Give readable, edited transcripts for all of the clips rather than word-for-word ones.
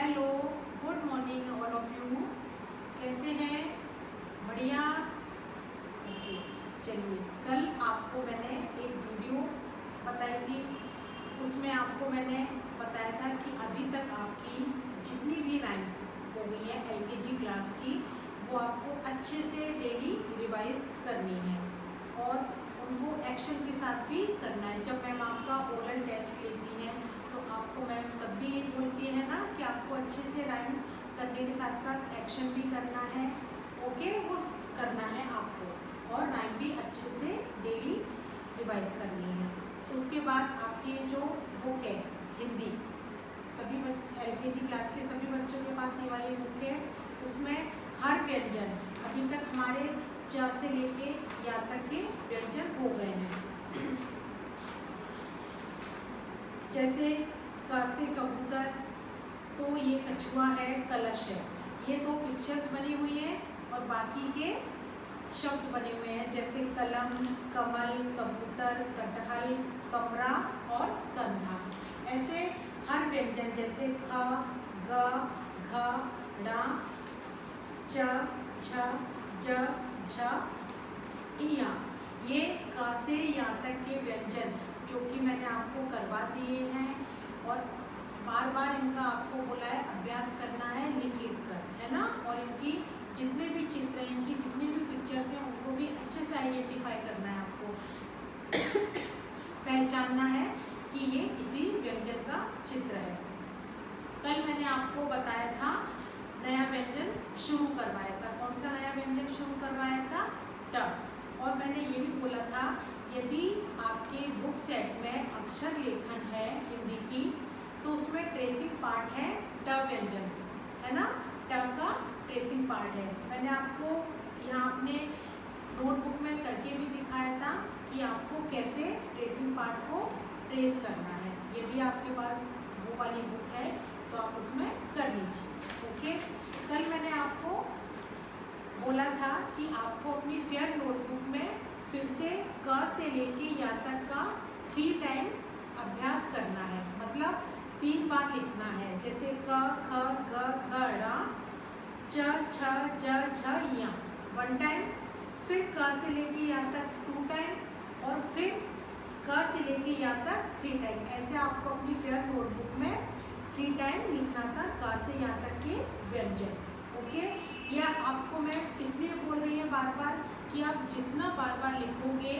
Hello, good morning all of you. कैसे हैं? बढ़िया। ओके, चलिए, कल आपको मैंने एक वीडियो बताई थी, उसमें आपको मैंने बताया था कि अभी तक आपकी जितनी भी राइम्स हो गई है एलकेजी क्लास की, वो आपको अच्छे से डेली रिवाइज करनी है और उनको एक्शन के साथ भी करना है। जब मैम आपका ओरल टेस्ट लेती हैं तो आपको मैम तब भी बोलती है ना कि आपको अच्छे से राइम करने के साथ साथ एक्शन भी करना है। ओके, वो करना है आपको और राइम भी अच्छे से डेली रिवाइज करनी है। उसके बाद आपकी जो बुक है हिंदी, सभी एलकेजी क्लास के सभी बच्चों के पास ये वाली बुक है। उसमें हर व्यंजन अभी तक हमारे च से लेके या तक के व्यंजन हो गए हैं। जैसे क से कबूतर, तो ये कछुआ है, कलश है। ये दो पिक्चर्स बनी हुई हैं और बाकी के शब्द बने हुए हैं, जैसे कलम, कमल, कबूतर, कटहल, कमरा और कंधा। ऐसे हर व्यंजन जैसे ख, ग, घ, ड़, च, छ, ज, झ, इया, ये क से या तक के व्यंजन जो कि मैंने आपको करवा दिए हैं और बार बार इनका आपको बोला है अभ्यास करना है लिख कर, है ना। और इनकी जितने भी चित्र हैं, इनकी जितनी भी पिक्चर्स हैं, उनको भी अच्छे से आइडेंटिफाई करना है आपको पहचानना है कि ये किसी व्यंजन का चित्र है। कल मैंने आपको बताया था नया व्यंजन शुरू करवाया था। कौन सा नया व्यंजन शुरू करवाया था? ट। और मैंने ये भी बोला था यदि आपके बुक सेट में अक्षर लेखन है हिंदी की, तो उसमें ट्रेसिंग पार्ट है ट व्यंजन, है ना। ट का ट्रेसिंग पार्ट है। मैंने आपको यहाँ अपने नोटबुक में करके भी दिखाया था कि आपको कैसे ट्रेसिंग पार्ट को ट्रेस करना है। यदि आपके पास वो वाली बुक है तो आप उसमें कर लीजिए। ओके, कल मैंने आपको बोला था कि आपको अपनी फेयर नोटबुक में फिर से क से लेके या तक का 3 टाइम अभ्यास करना है, मतलब 3 बार लिखना है। जैसे क, ख, ग, घ, ड़, च, छ, ज, झ, या 1 टाइम, फिर क से लेके या तक 2 टाइम और फिर क से लेके या तक 3 टाइम। ऐसे आपको अपनी फेयर नोटबुक में 3 टाइम लिखना था क से या तक के व्यंजन। ओके, यह आपको मैं इसलिए बोल रही हूँ बार बार कि आप जितना बार बार लिखोगे,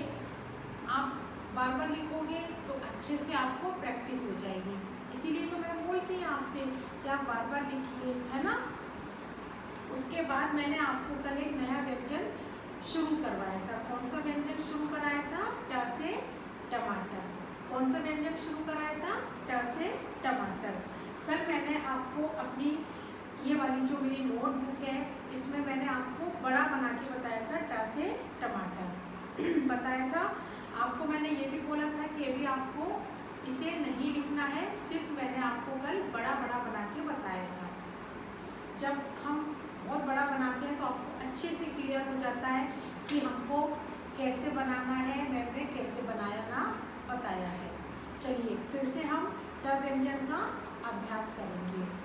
आप बार बार लिखोगे तो अच्छे से आपको प्रैक्टिस हो जाएगी। इसीलिए तो मैं बोलती हूँ आपसे कि आप बार बार लिखिए, है ना। उसके बाद मैंने आपको कल एक नया व्यंजन शुरू करवाया था। कौन सा व्यंजन शुरू कराया था? ट से टमाटर। कौन सा व्यंजन शुरू कराया था? ट से टमाटर। कल मैंने आपको अपनी ये वाली जो मेरी नोटबुक है, इसमें मैंने आपको बड़ा बना के बताया था ट से टमाटर बताया था। आपको मैंने ये भी बोला था कि अभी आपको इसे नहीं लिखना है, सिर्फ मैंने आपको कल बड़ा बड़ा बना के बताया था। जब हम बहुत बड़ा बनाते हैं तो आपको अच्छे से क्लियर हो जाता है कि हमको कैसे बनाना है, मैंने कैसे बनाना बताया है। चलिए फिर से हम ट व्यंजन का अभ्यास करेंगे।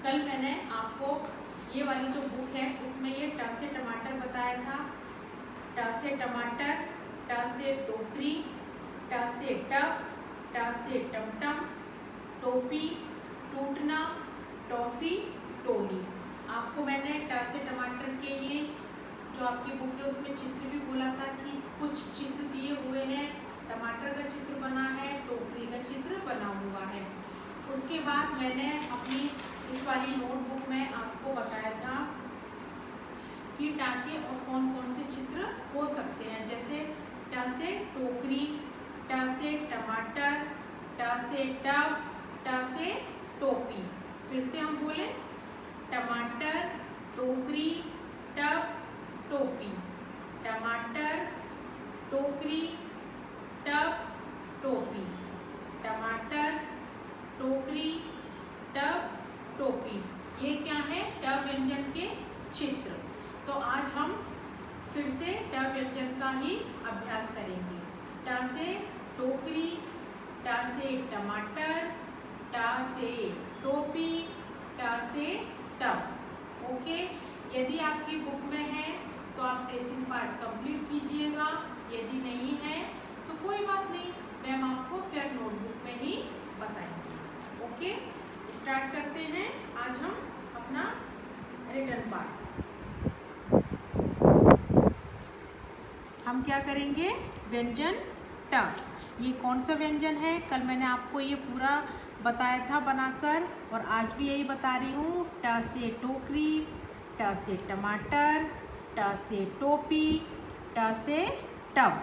कल मैंने आपको ये वाली जो बुक है उसमें ये ट से टमाटर बताया था। ट से टमाटर, ट से टोकरी, ट से टब, ट से टमटम, टोपी, टूटना, टॉफी, टोली। आपको मैंने ट से टमाटर के ये जो आपकी बुक है उसमें चित्र भी बोला था कि कुछ चित्र दिए हुए हैं। टमाटर का चित्र बना है, टोकरी का चित्र बना हुआ है। उसके बाद मैंने अपनी इस वाली नोटबुक में आपको बताया था कि ट के और कौन कौन से चित्र हो सकते हैं। जैसे ट से टोकरी, ट से टमाटर, ट से टब, ट से टोपी। फिर से हम बोले टमाटर, टोकरी, टब, टोपी। टमाटर, टोकरी, टब, टोपी। टमाटर, टोकरी, टब, टोपी। ये क्या है? ट व्यंजन के चित्र। तो आज हम फिर से ट व्यंजन का ही अभ्यास करेंगे। ट से टोकरी, ट से टमाटर, ट से टोपी, ट से टब। ओके, यदि आपकी बुक में है तो आप ट्रेसिंग पार्ट कंप्लीट कीजिएगा, यदि नहीं है तो कोई बात नहीं, मैम आपको फेयर नोटबुक में ही बताएंगे। ओके, स्टार्ट करते हैं आज हम अपना रिटन पार्ट। हम क्या करेंगे, व्यंजन ट। ये कौन सा व्यंजन है, कल मैंने आपको ये पूरा बताया था बनाकर, और आज भी यही बता रही हूँ। ट से टोकरी, ट से टमाटर, ट से टोपी, ट से टब।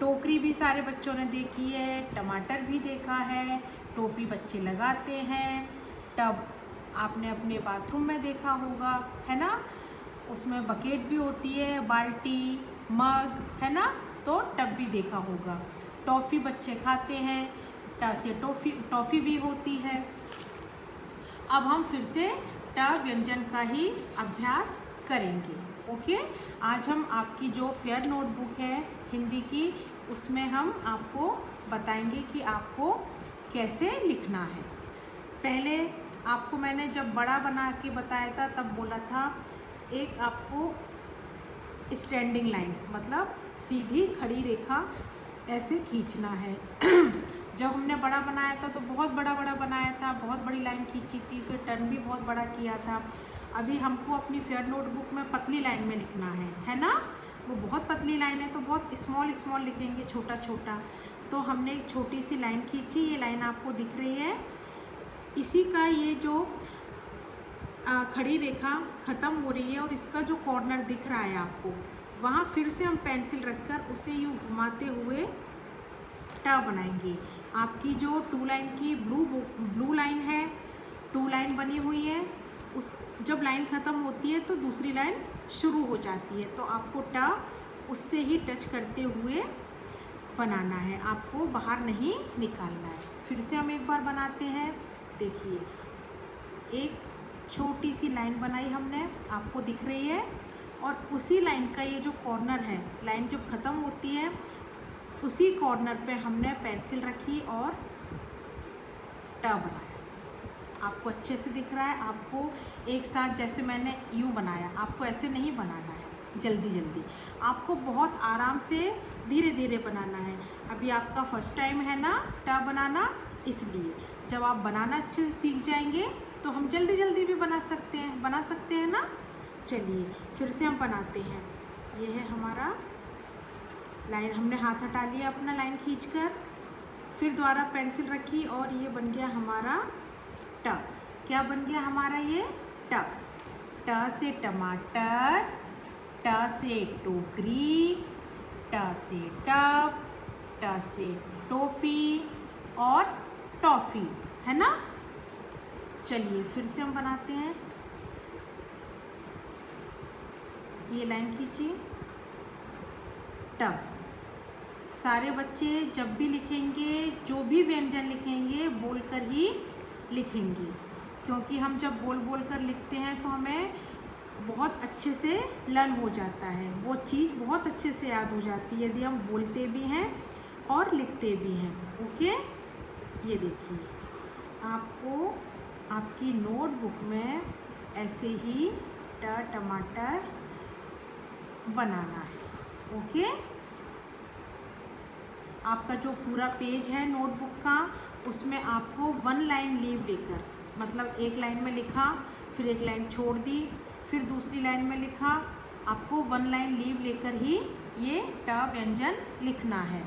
टोकरी भी सारे बच्चों ने देखी है, टमाटर भी देखा है, टोपी बच्चे लगाते हैं, टब आपने अपने बाथरूम में देखा होगा, है ना, उसमें बकेट भी होती है, बाल्टी, मग, है ना, तो टब भी देखा होगा। टॉफ़ी बच्चे खाते हैं, ट से टॉफ़ी भी होती है। अब हम फिर से ट व्यंजन का ही अभ्यास करेंगे। ओके, आज हम आपकी जो फेयर नोटबुक है हिंदी की, उसमें हम आपको बताएंगे कि आपको कैसे लिखना है। पहले आपको मैंने जब बड़ा बना के बताया था तब बोला था एक आपको स्टैंडिंग लाइन, मतलब सीधी खड़ी रेखा ऐसे खींचना है। जब हमने बड़ा बनाया था तो बहुत बड़ा बनाया था, बहुत बड़ी लाइन खींची थी, फिर टर्न भी बहुत बड़ा किया था। अभी हमको अपनी फेयर नोटबुक में पतली लाइन में लिखना है ना, वो बहुत पतली लाइन है तो बहुत स्मॉल लिखेंगे, छोटा छोटा। तो हमने एक छोटी सी लाइन खींची, ये लाइन आपको दिख रही है, इसी का ये जो खड़ी रेखा ख़त्म हो रही है और इसका जो कॉर्नर दिख रहा है आपको, वहाँ फिर से हम पेंसिल रखकर उसे यूँ घुमाते हुए ट बनाएंगे। आपकी जो टू लाइन की ब्लू लाइन है, टू लाइन बनी हुई है, उस जब लाइन ख़त्म होती है तो दूसरी लाइन शुरू हो जाती है, तो आपको ट उससे ही टच करते हुए बनाना है, आपको बाहर नहीं निकालना है। फिर से हम एक बार बनाते हैं, देखिए एक छोटी सी लाइन बनाई हमने, आपको दिख रही है, और उसी लाइन का ये जो कॉर्नर है, लाइन जब ख़त्म होती है उसी कॉर्नर पे हमने पेंसिल रखी और ट बनाया। आपको अच्छे से दिख रहा है, आपको एक साथ जैसे मैंने यू बनाया, आपको ऐसे नहीं बनाना है जल्दी, आपको बहुत आराम से धीरे धीरे बनाना है। अभी आपका फर्स्ट टाइम है ना ट बनाना, इसलिए जब आप बनाना अच्छे से सीख जाएंगे तो हम जल्दी भी बना सकते हैं ना। चलिए फिर से हम बनाते हैं। ये है हमारा लाइन, हमने हाथ हटा लिया अपना लाइन खींचकर, फिर दोबारा पेंसिल रखी और ये बन गया हमारा ट। क्या बन गया हमारा ये ट। ट से टमाटर, ट से टोकरी, ट से टब, ट से टोपी और टॉफ़ी, है ना। चलिए फिर से हम बनाते हैं, ये लाइन खींची ट। सारे बच्चे जब भी लिखेंगे, जो भी व्यंजन लिखेंगे बोलकर ही लिखेंगे, क्योंकि हम जब बोल कर लिखते हैं तो हमें बहुत अच्छे से लर्न हो जाता है, वो चीज़ बहुत अच्छे से याद हो जाती है यदि हम बोलते भी हैं और लिखते भी हैं। ओके, ये देखिए आपको आपकी नोटबुक में ऐसे ही टमाटर बनाना है। ओके, आपका जो पूरा पेज है नोटबुक का, उसमें आपको वन लाइन लीव लेकर, मतलब एक लाइन में लिखा, फिर एक लाइन छोड़ दी, फिर दूसरी लाइन में लिखा, आपको वन लाइन लीव लेकर ही ये ट व्यंजन लिखना है।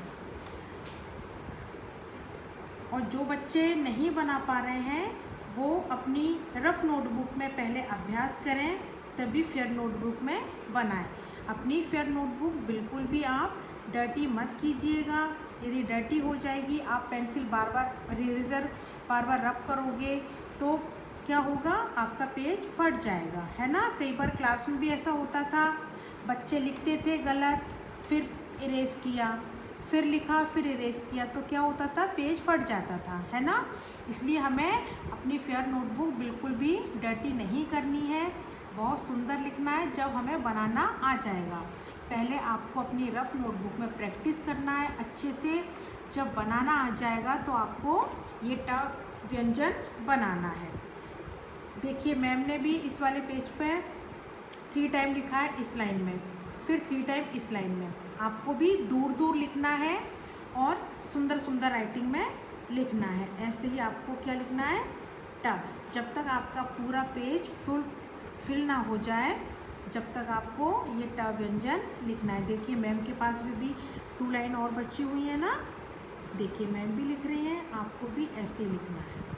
और जो बच्चे नहीं बना पा रहे हैं वो अपनी रफ़ नोटबुक में पहले अभ्यास करें, तभी फेयर नोटबुक में बनाएं। अपनी फेयर नोटबुक बिल्कुल भी आप डर्टी मत कीजिएगा, यदि डर्टी हो जाएगी, आप पेंसिल बार बार इरेज़र बार बार रब करोगे तो क्या होगा, आपका पेज फट जाएगा, है ना। कई बार क्लास में भी ऐसा होता था, बच्चे लिखते थे गलत, फिर इरेज़ किया, फिर लिखा, फिर इरेज़ किया, तो क्या होता था, पेज फट जाता था, है ना। इसलिए हमें अपनी फेयर नोटबुक बिल्कुल भी डर्टी नहीं करनी है, बहुत सुंदर लिखना है। जब हमें बनाना आ जाएगा, पहले आपको अपनी रफ़ नोटबुक में प्रैक्टिस करना है अच्छे से, जब बनाना आ जाएगा तो आपको ये ट व्यंजन बनाना है। देखिए मैम ने भी इस वाले पेज पे 3 टाइम लिखा है इस लाइन में, फिर 3 टाइम इस लाइन में। आपको भी दूर दूर लिखना है और सुंदर सुंदर राइटिंग में लिखना है। ऐसे ही आपको क्या लिखना है, ट। जब तक आपका पूरा पेज फिल ना हो जाए, जब तक आपको ये ट व्यंजन लिखना है। देखिए मैम के पास भी 2 लाइन और बची हुई है ना। देखिए मैम भी लिख रही हैं, आपको भी ऐसे ही लिखना है।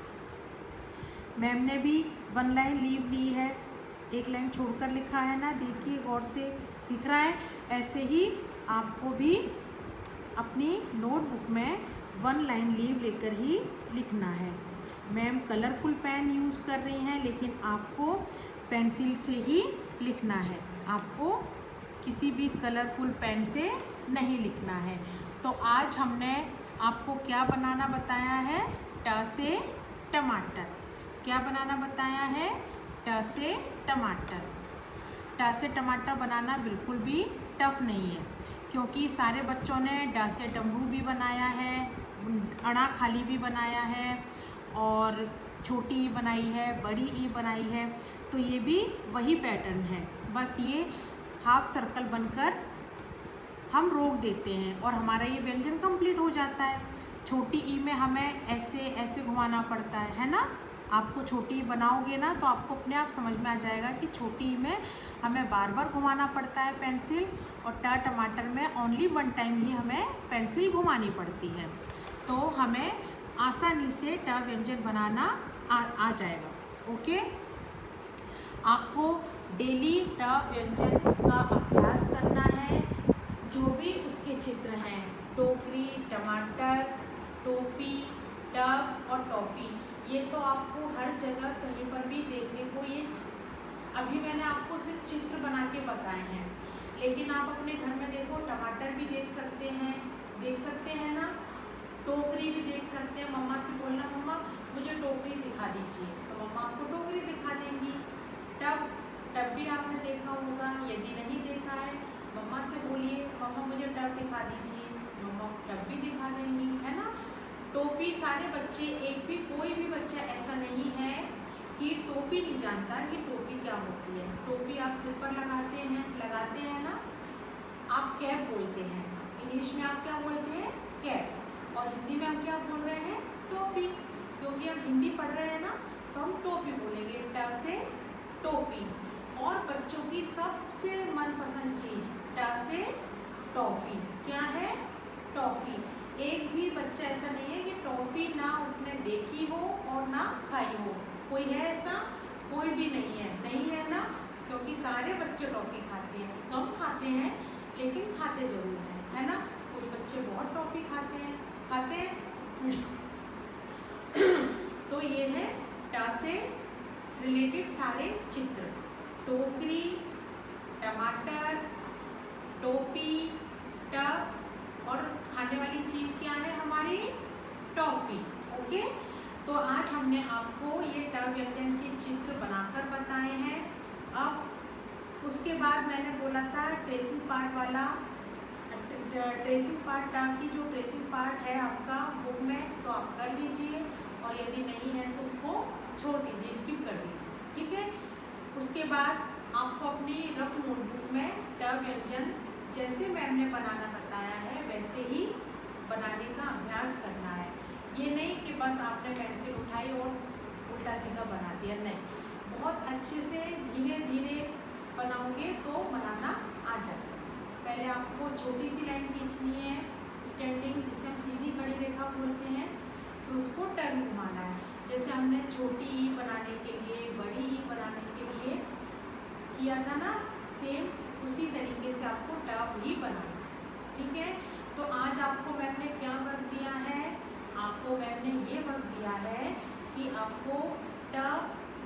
मैम ने भी 1 लाइन लीव ली है, 1 लाइन छोड़कर लिखा है ना। देखिए गौर से दिख रहा है। ऐसे ही आपको भी अपनी नोटबुक में 1 लाइन लीव लेकर ही लिखना है। मैम कलरफुल पेन यूज़ कर रही हैं, लेकिन आपको पेंसिल से ही लिखना है। आपको किसी भी कलरफुल पेन से नहीं लिखना है। तो आज हमने आपको क्या बनाना बताया है, ट से टमाटर। क्या बनाना बताया है, ट से टमाटर। ट से टमाटर बनाना बिल्कुल भी टफ नहीं है, क्योंकि सारे बच्चों ने ड से डमरू भी बनाया है, अड़ा खाली भी बनाया है, और छोटी ई बनाई है, बड़ी ई बनाई है। तो ये भी वही पैटर्न है, बस ये हाफ सर्कल बनकर हम रोक देते हैं और हमारा ये व्यंजन कंप्लीट हो जाता है। छोटी ई में हमें ऐसे ऐसे घुमाना पड़ता है ना। आपको छोटी ई बनाओगे ना तो आपको अपने आप समझ में आ जाएगा कि छोटी ई में हमें बार बार घुमाना पड़ता है पेंसिल, और ट टमाटर में ओनली 1 टाइम ही हमें पेंसिल घुमानी पड़ती है। तो हमें आसानी से ट व्यंजन बनाना आ जाएगा। ओके, आपको डेली ट व्यंजन का अभ्यास करना है। जो भी उसके चित्र हैं, टोकरी, टमाटर, टोपी, टब और टॉफ़ी, ये तो आपको हर जगह कहीं पर भी देखने को, ये अभी मैंने आपको सिर्फ चित्र बना के बताए हैं, लेकिन आप अपने घर में देखो, टमाटर भी देख सकते हैं ना, टोकरी भी देख सकते हैं। मम्मा से बोलना, मम्मा मुझे टोकरी दिखा दीजिए, तो मम्मा आपको टोकरी दिखा देंगी। टब भी आपने देखा होगा, यदि नहीं देखा है मम्मा से बोलिए, मम्मा मुझे टब दिखा दीजिए, मम्मा टब भी दिखा देंगी, है ना। टोपी, सारे बच्चे, कोई भी बच्चा ऐसा नहीं है कि टोपी नहीं जानता कि टोपी क्या होती है। टोपी आप सिर पर लगाते हैं ना। आप कैप बोलते हैं, इंग्लिश में आप क्या बोलते हैं, कैप, और हिंदी में हम क्या बोल रहे हैं, टोपी। क्योंकि हम हिंदी पढ़ रहे हैं ना, तो हम टोपी बोलेंगे, ट से टोपी। और बच्चों की सबसे मनपसंद चीज़, ट से टॉफ़ी। क्या है, टॉफ़ी। एक भी बच्चा ऐसा नहीं है कि टॉफ़ी ना उसने देखी हो और ना खाई हो। कोई है ऐसा? कोई भी नहीं है ना, क्योंकि सारे बच्चे टॉफ़ी खाते हैं। कम खाते हैं लेकिन खाते ज़रूर हैं, है ना। कुछ बच्चे बहुत टॉफ़ी खाते हैं। तो ये है ट से रिलेटेड सारे चित्र, टोकरी, टमाटर, टोपी, टब, और खाने वाली चीज़ क्या है हमारी, टॉफ़ी। ओके, तो आज हमने आपको ये ट व्यंजन के चित्र बनाकर बताए हैं। अब उसके बाद मैंने बोला था ट्रेसिंग पार्ट वाला, ट्रेसिंग पार्ट ट की जो ट्रेसिंग पार्ट है आपका बुक में, तो आप कर लीजिए, और यदि नहीं है तो उसको छोड़ दीजिए, स्किप कर दीजिए, ठीक है। उसके बाद आपको अपनी रफ नोटबुक में ट व्यंजन जैसे मैम ने बनाना बताया है वैसे ही बनाने का अभ्यास करना है। ये नहीं कि बस आपने पेंसिल उठाई और उल्टा सीधा बना दिया, नहीं, बहुत अच्छे से धीरे धीरे बनाओगे तो बनाना आ जाएगा। पहले आपको छोटी सी लाइन खींचनी है, स्टैंडिंग, जिसे हम सीधी खड़ी रेखा बोलते हैं, फिर उसको टर्न घुमाना है। जैसे हमने छोटी ई बनाने के लिए, बड़ी ई बनाने के लिए किया था ना, सेम उसी तरीके से आपको टब ही बनाना है, ठीक है। तो आज आपको मैम ने क्या वर्क दिया है, आपको मैम ने ये वर्क दिया है कि आपको ट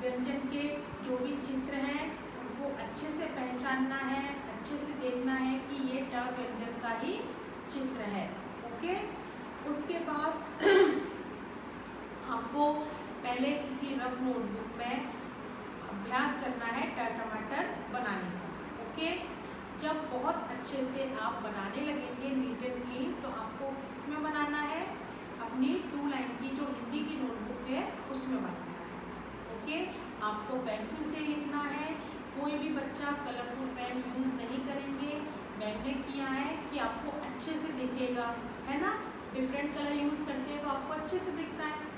व्यंजन के जो भी चित्र हैं उनको अच्छे से पहचानना है, अच्छे से देखना है कि ये ट व्यंजन का ही चित्र है। ओके, उसके बाद आपको पहले किसी रफ नोटबुक में अभ्यास करना है ट टमाटर बनाने का। ओके, जब बहुत अच्छे से आप बनाने लगेंगे नीट एंड क्लीन, तो आपको इसमें बनाना है अपनी 2 लाइन की जो हिंदी की नोटबुक है उसमें बनाना है। ओके, आपको पेंसिल से लिखना है, कोई भी बच्चा कलरफुल पेन यूज़ नहीं करेंगे। मैंने किया है कि आपको अच्छे से दिखेगा, है ना, डिफरेंट कलर यूज़ करते हैं तो आपको अच्छे से दिखता है।